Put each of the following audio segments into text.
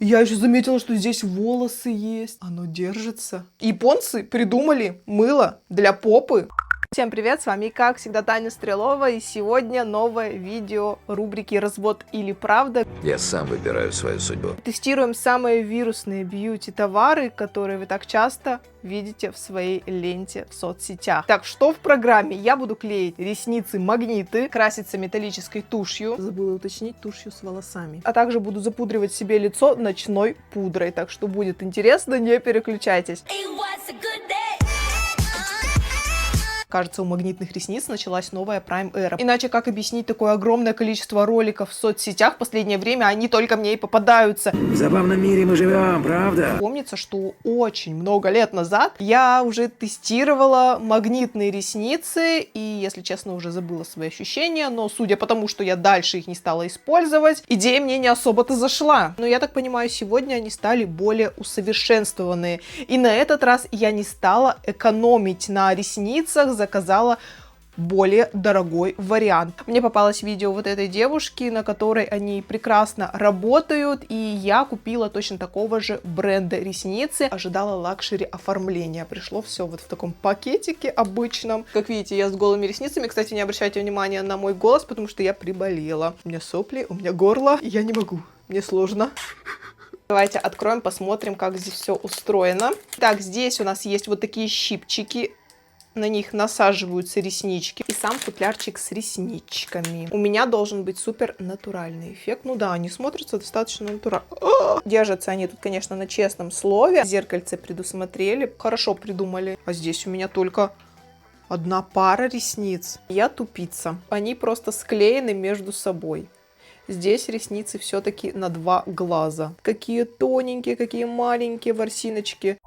Я еще заметила, что здесь волосы есть. Оно держится. Японцы придумали мыло для попы. Всем привет, с вами, как всегда, Таня Стрелова, и сегодня новое видео рубрики «Развод или правда». Я сам выбираю свою судьбу. Тестируем самые вирусные бьюти-товары, которые вы так часто видите в своей ленте в соцсетях. Так, что в программе? Я буду клеить ресницы-магниты, краситься металлической тушью. Забыла уточнить, тушью с волосами. А также буду запудривать себе лицо ночной пудрой. Так что будет интересно, не переключайтесь. Кажется, у магнитных ресниц началась новая прайм-эра. Иначе как объяснить такое огромное количество роликов в соцсетях? В последнее время они только мне и попадаются. В забавном мире мы живем, правда? Помнится, что очень много лет назад я уже тестировала магнитные ресницы, и, если честно, уже забыла свои ощущения, но судя по тому, что я дальше их не стала использовать, идея мне не особо-то зашла. Но я так понимаю, сегодня они стали более усовершенствованные. И на этот раз я не стала экономить на ресницах, заказала более дорогой вариант. Мне попалось видео вот этой девушки, на которой они прекрасно работают, и я купила точно такого же бренда ресницы, ожидала лакшери оформления. Пришло все вот в таком пакетике обычном. Как видите, я с голыми ресницами. Кстати, не обращайте внимания на мой голос, потому что я приболела. У меня сопли, у меня горло, и я не могу. Мне сложно. Давайте откроем, посмотрим, как здесь все устроено. Так, здесь у нас есть вот такие щипчики. На них насаживаются реснички. И сам футлярчик с ресничками. У меня должен быть супер натуральный эффект. Ну да, они смотрятся достаточно натурально. Держатся они тут, конечно, на честном слове. Зеркальце предусмотрели. Хорошо придумали. А здесь у меня только одна пара ресниц. Я тупица. Они просто склеены между собой. Здесь ресницы все-таки на два глаза. Какие тоненькие, какие маленькие ворсиночки.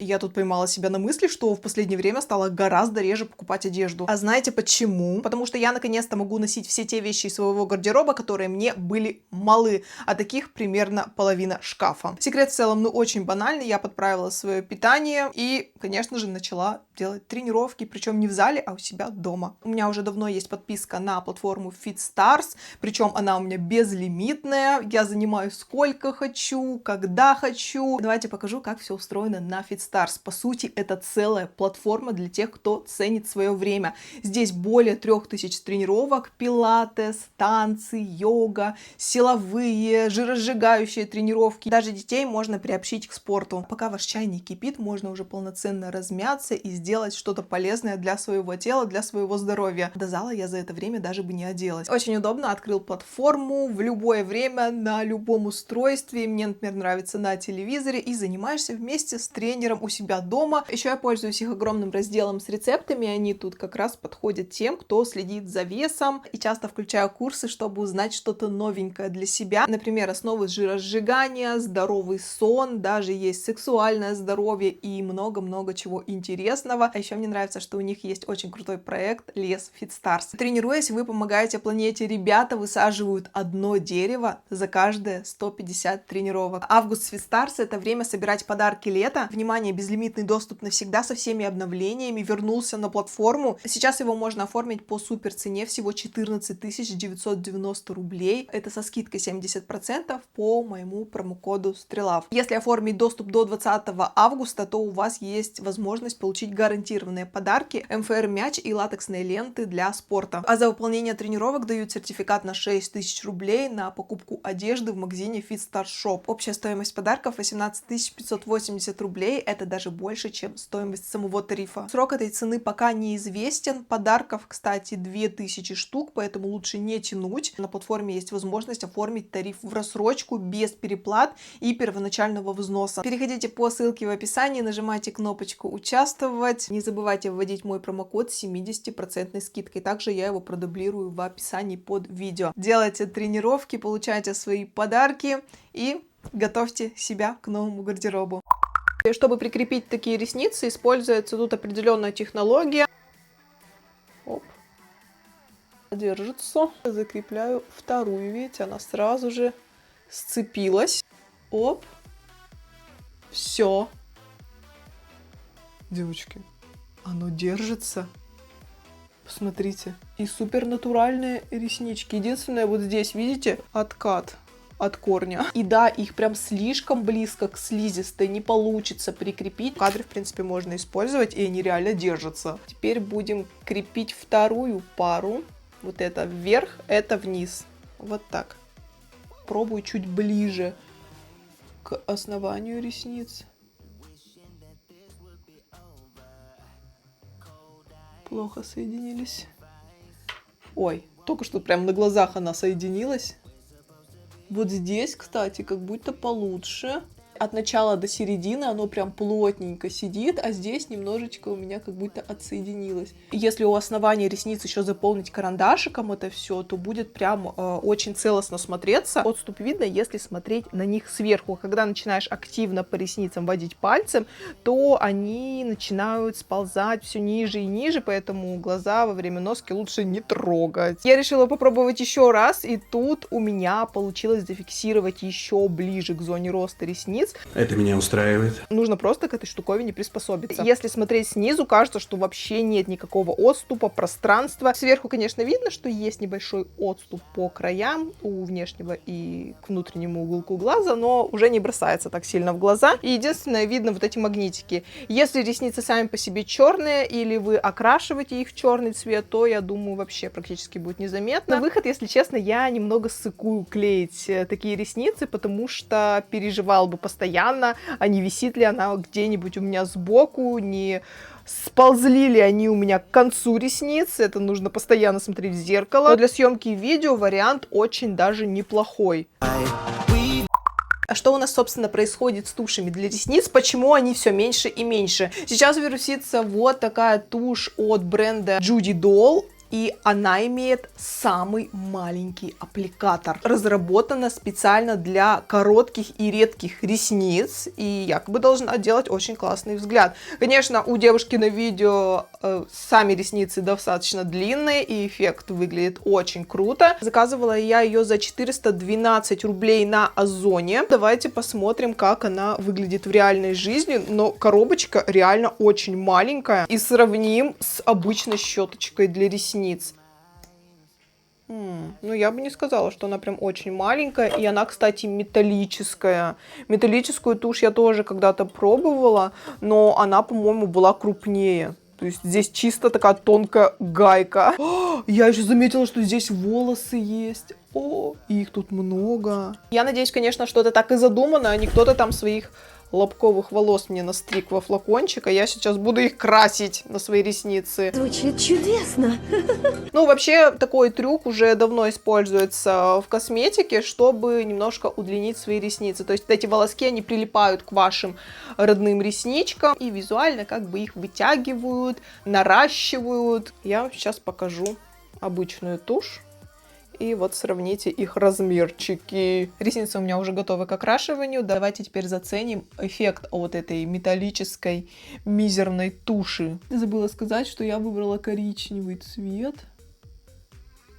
Я тут поймала себя на мысли, что в последнее время стала гораздо реже покупать одежду. А знаете почему? Потому что я наконец-то могу носить все те вещи из своего гардероба, которые мне были малы, а таких примерно половина шкафа. Секрет в целом, очень банальный. Я подправила свое питание и, конечно же, начала делать тренировки, причем не в зале, а у себя дома. У меня уже давно есть подписка на платформу FitStars, причем она у меня безлимитная. Я занимаюсь сколько хочу, когда хочу. Давайте покажу, как все устроено на FitStars. По сути, это целая платформа для тех, кто ценит свое время. Здесь более 3000 тренировок, пилатес, танцы, йога, силовые, жиросжигающие тренировки. Даже детей можно приобщить к спорту. Пока ваш чай не кипит, можно уже полноценно размяться и сделать что-то полезное для своего тела, для своего здоровья. До зала я за это время даже бы не оделась. Очень удобно, открыл платформу в любое время, на любом устройстве. Мне, например, нравится на телевизоре, и занимаешься вместе с тренером у себя дома. Еще я пользуюсь их огромным разделом с рецептами, они тут как раз подходят тем, кто следит за весом, и часто включаю курсы, чтобы узнать что-то новенькое для себя. Например, основы жиросжигания, здоровый сон, даже есть сексуальное здоровье и много-много чего интересного. А еще мне нравится, что у них есть очень крутой проект Лес FitStars. Тренируясь, вы помогаете планете. Ребята высаживают одно дерево за каждые 150 тренировок. Август FitStars — это время собирать подарки лета. Внимание, безлимитный доступ навсегда со всеми обновлениями, вернулся на платформу. Сейчас его можно оформить по супер цене, всего 14 990 рублей. Это со скидкой 70% по моему промокоду STRELAV. Если оформить доступ до 20 августа, то у вас есть возможность получить гарантированные подарки, МФР мяч и латексные ленты для спорта. А за выполнение тренировок дают сертификат на 6000 рублей на покупку одежды в магазине FitStars Shop. Общая стоимость подарков 18 580 рублей. Это даже больше, чем стоимость самого тарифа. Срок этой цены пока неизвестен. Подарков, кстати, 2000 штук, поэтому лучше не тянуть. На платформе есть возможность оформить тариф в рассрочку без переплат и первоначального взноса. Переходите по ссылке в описании, нажимайте кнопочку «Участвовать». Не забывайте вводить мой промокод с 70% скидкой. Также я его продублирую в описании под видео. Делайте тренировки, получайте свои подарки и готовьте себя к новому гардеробу. Чтобы прикрепить такие ресницы, используется тут определенная технология. Оп. Держится. Закрепляю вторую, видите, она сразу же сцепилась. Оп. Все. Девочки, оно держится. Посмотрите. И супер натуральные реснички. Единственное, вот здесь, видите, откат. от корня. И да, их прям слишком близко к слизистой не получится прикрепить. В кадре, в принципе, можно использовать, и они реально держатся. Теперь будем крепить вторую пару. Вот это вверх, это вниз. Вот так. Пробую чуть ближе к основанию ресниц. Плохо соединились. Ой, только что прям на глазах она соединилась. Вот здесь, кстати, как будто получше. От начала до середины оно прям плотненько сидит, а здесь немножечко у меня как будто отсоединилось. Если у основания ресниц еще заполнить карандашиком это все, то будет прям очень целостно смотреться. Отступ видно, если смотреть на них сверху. Когда начинаешь активно по ресницам водить пальцем, то они начинают сползать все ниже и ниже, поэтому глаза во время носки лучше не трогать. Я решила попробовать еще раз, и тут у меня получилось зафиксировать еще ближе к зоне роста ресниц. Это меня устраивает. Нужно просто к этой штуковине приспособиться. Если смотреть снизу, кажется, что вообще нет никакого отступа, пространства. Сверху, конечно, видно, что есть небольшой отступ по краям у внешнего и к внутреннему уголку глаза, но уже не бросается так сильно в глаза. И единственное, видно вот эти магнитики. Если ресницы сами по себе черные или вы окрашиваете их в черный цвет, то, я думаю, вообще практически будет незаметно. На выход, если честно, я немного ссыкую клеить такие ресницы, потому что переживал бы постоянно, а не висит ли она где-нибудь у меня сбоку, не сползли ли они у меня к концу ресниц. Это нужно постоянно смотреть в зеркало. Но для съемки видео вариант очень даже неплохой. А что у нас, собственно, происходит с тушами для ресниц? Почему они все меньше и меньше? Сейчас вирусится вот такая тушь от бренда Judy Doll. И она имеет самый маленький аппликатор. Разработана специально для коротких и редких ресниц. И якобы должна делать очень классный взгляд. Конечно, у девушки на видео сами ресницы достаточно длинные. И эффект выглядит очень круто. Заказывала я ее за 412 рублей на Озоне. Давайте посмотрим, как она выглядит в реальной жизни. Но коробочка реально очень маленькая. И сравним с обычной щеточкой для ресниц. Ну, я бы не сказала, что она прям очень маленькая. И она, кстати, металлическая. Металлическую тушь я тоже когда-то пробовала, но она, по-моему, была крупнее. То есть здесь чисто такая тонкая гайка. Я еще заметила, что здесь волосы есть. О, их тут много. Я надеюсь, конечно, что это так и задумано, а не кто-то там своих лобковых волос мне настриг во флакончик, а я сейчас буду их красить на свои ресницы. Звучит чудесно. Ну, вообще, такой трюк уже давно используется в косметике, чтобы немножко удлинить свои ресницы. То есть эти волоски, они прилипают к вашим родным ресничкам и визуально как бы их вытягивают, наращивают. Я вам сейчас покажу обычную тушь. И вот сравните их размерчики. Ресницы у меня уже готовы к окрашиванию. Давайте теперь заценим эффект от этой металлической мизерной туши. Забыла сказать, что я выбрала коричневый цвет.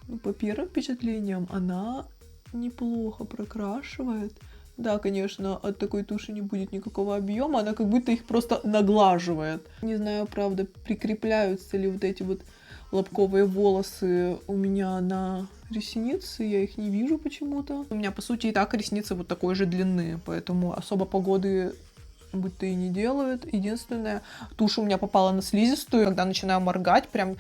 Ну, по первым впечатлениям она неплохо прокрашивает. Да, конечно, от такой туши не будет никакого объема. Она как будто их просто наглаживает. Не знаю, правда, прикрепляются ли вот эти вот лобковые волосы у меня на ресницы, я их не вижу почему-то. У меня, по сути, и так ресницы вот такой же длины, поэтому особо погоды будто и не делают. Единственное, тушь у меня попала на слизистую, когда начинаю моргать, прям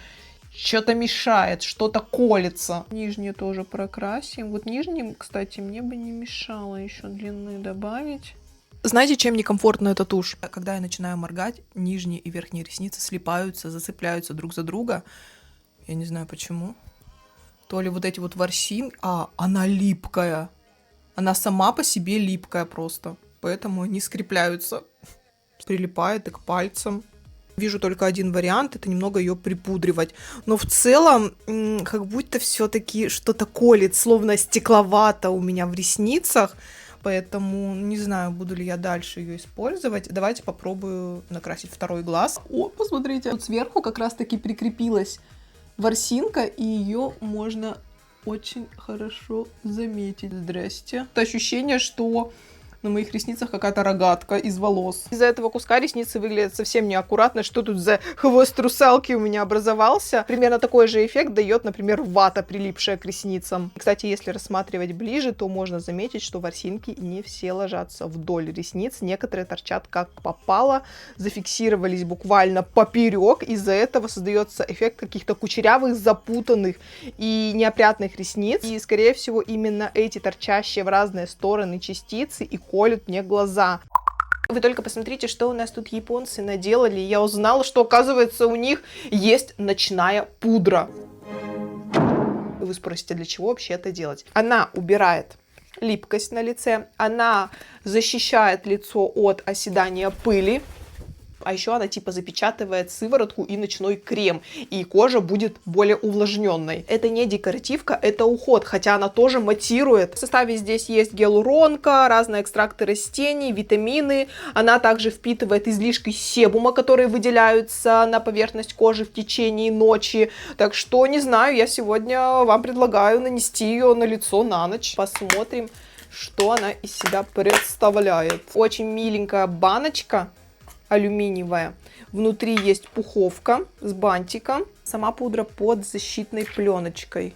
что-то мешает, что-то колется. Нижние тоже прокрасим. Вот нижним, кстати, мне бы не мешало еще длины добавить. Знаете, чем некомфортна эта тушь? Когда я начинаю моргать, нижние и верхние ресницы слипаются, зацепляются друг за друга. Я не знаю почему. То ли вот эти вот ворсинки... она липкая. Она сама по себе липкая просто. Поэтому они скрепляются. Прилипает и к пальцам. Вижу только один вариант, это немного ее припудривать. Но в целом, как будто все-таки что-то колет, словно стекловато у меня в ресницах. Поэтому не знаю, буду ли я дальше ее использовать. Давайте попробую накрасить второй глаз. О, посмотрите, вот сверху как раз-таки прикрепилась ворсинка, и ее можно очень хорошо заметить. Здрасте. Это ощущение, что На моих ресницах какая-то рогатка из волос. Из-за этого куска ресницы выглядят совсем неаккуратно. Что тут за хвост русалки у меня образовался? Примерно такой же эффект дает, например, вата, прилипшая к ресницам. Кстати, если рассматривать ближе, то можно заметить, что ворсинки не все ложатся вдоль ресниц. Некоторые торчат как попало, зафиксировались буквально поперек. Из-за этого создается эффект каких-то кучерявых, запутанных и неопрятных ресниц. И, скорее всего, именно эти торчащие в разные стороны частицы и колют мне глаза. Вы только посмотрите, что у нас тут японцы наделали. Я узнала, что, оказывается, у них есть ночная пудра. Вы спросите, для чего вообще это делать? Она убирает липкость на лице, она защищает лицо от оседания пыли, а еще она типа запечатывает сыворотку и ночной крем, и кожа будет более увлажненной. Это не декоративка, это уход, хотя она тоже матирует. В составе здесь есть гиалуронка, разные экстракты растений, витамины. Она также впитывает излишки себума, которые выделяются на поверхность кожи в течение ночи. Так что, не знаю, я сегодня вам предлагаю нанести ее на лицо на ночь. Посмотрим, что она из себя представляет. Очень миленькая баночка. Алюминиевая. Внутри есть пуховка с бантиком. Сама пудра под защитной пленочкой.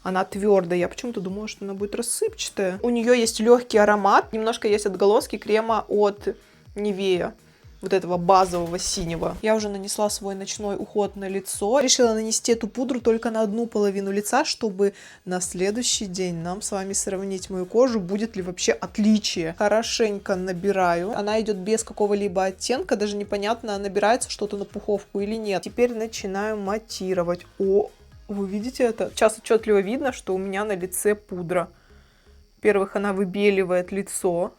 Она твердая. Я почему-то думала, что она будет рассыпчатая. У нее есть легкий аромат. Немножко есть отголоски крема от Nivea. Вот этого базового синего. Я уже нанесла свой ночной уход на лицо. Решила нанести эту пудру только на одну половину лица, чтобы на следующий день нам с вами сравнить мою кожу, будет ли вообще отличие. Хорошенько набираю. Она идет без какого-либо оттенка, даже непонятно, набирается что-то на пуховку или нет. Теперь начинаю матировать. О, вы видите это? Сейчас отчетливо видно, что у меня на лице пудра. Во-первых, она выбеливает лицо.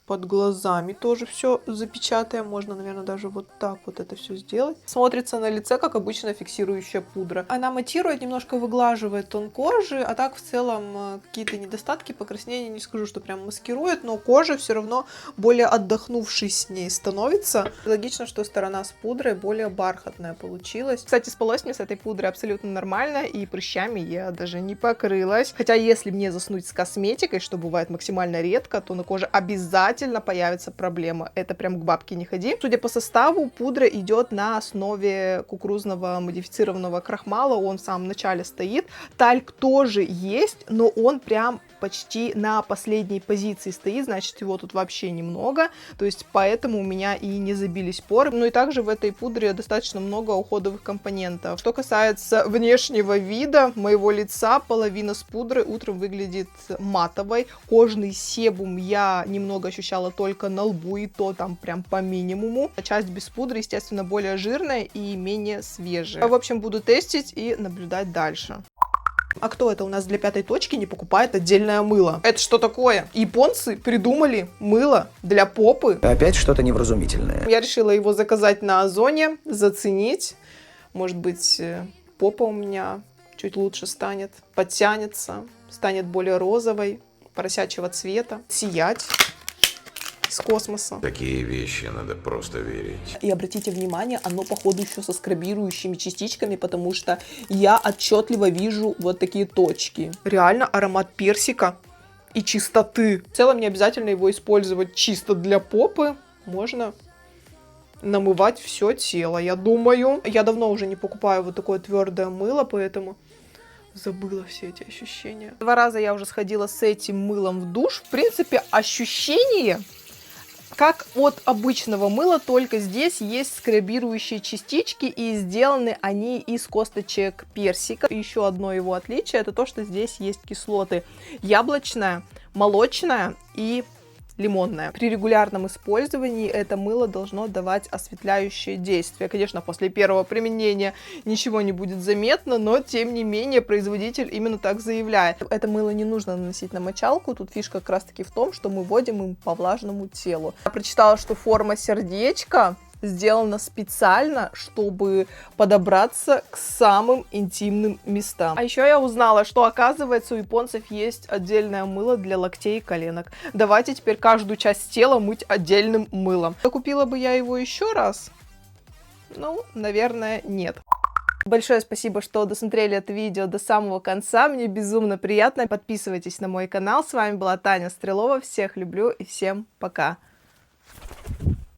Под глазами тоже все запечатаем. Можно, наверное, даже вот так вот это все сделать. Смотрится на лице, как обычно, фиксирующая пудра. Она матирует, немножко выглаживает тон кожи, а так в целом какие-то недостатки, покраснения, не скажу, что прям маскирует, но кожа все равно более отдохнувшей с ней становится. Логично, что сторона с пудрой более бархатная получилась. Кстати, спалось мне с этой пудрой абсолютно нормально, и прыщами я даже не покрылась. Хотя, если мне заснуть с косметикой, что бывает максимально редко, то на коже обязательно появится проблема. Это прям к бабке не ходи. Судя по составу, пудра идет на основе кукурузного модифицированного крахмала. Он в самом начале стоит. Тальк тоже есть, но он прям почти на последней позиции стоит, значит, его тут вообще немного. То есть, поэтому у меня и не забились поры. Ну и также в этой пудре достаточно много уходовых компонентов. Что касается внешнего вида моего лица, половина с пудры утром выглядит матовой. Кожный себум я немного ощущала только на лбу, и то там прям по минимуму. Часть без пудры, естественно, более жирная и менее свежая. В общем, буду тестить и наблюдать дальше. А кто это у нас для пятой точки не покупает отдельное мыло? Это что такое? Японцы придумали мыло для попы? Опять что-то невразумительное. Я решила его заказать на Озоне, заценить. Может быть, попа у меня чуть лучше станет, подтянется, станет более розовой, поросячьего цвета, сиять из космоса. Такие вещи надо просто верить. И обратите внимание, оно походу еще со скрабирующими частичками, потому что я отчетливо вижу вот такие точки. Реально аромат персика и чистоты. В целом не обязательно его использовать чисто для попы. Можно намывать все тело, я думаю. Я давно уже не покупаю вот такое твердое мыло, поэтому забыла все эти ощущения. 2 раза я уже сходила с этим мылом в душ. В принципе, ощущение как от обычного мыла, только здесь есть скрабирующие частички, и сделаны они из косточек персика. Еще одно его отличие — это то, что здесь есть кислоты: яблочная, молочная и лимонная. При регулярном использовании это мыло должно давать осветляющее действие. Конечно, после первого применения ничего не будет заметно, но тем не менее производитель именно так заявляет. Это мыло не нужно наносить на мочалку. Тут фишка как раз таки в том, что мы вводим им по влажному телу. Я прочитала, что форма сердечка сделано специально, чтобы подобраться к самым интимным местам. А еще я узнала, что, оказывается, у японцев есть отдельное мыло для локтей и коленок. Давайте теперь каждую часть тела мыть отдельным мылом. Купила бы я его еще раз? Ну, наверное, нет. Большое спасибо, что досмотрели это видео до самого конца. Мне безумно приятно. Подписывайтесь на мой канал. С вами была Таня Стрелова. Всех люблю и всем пока.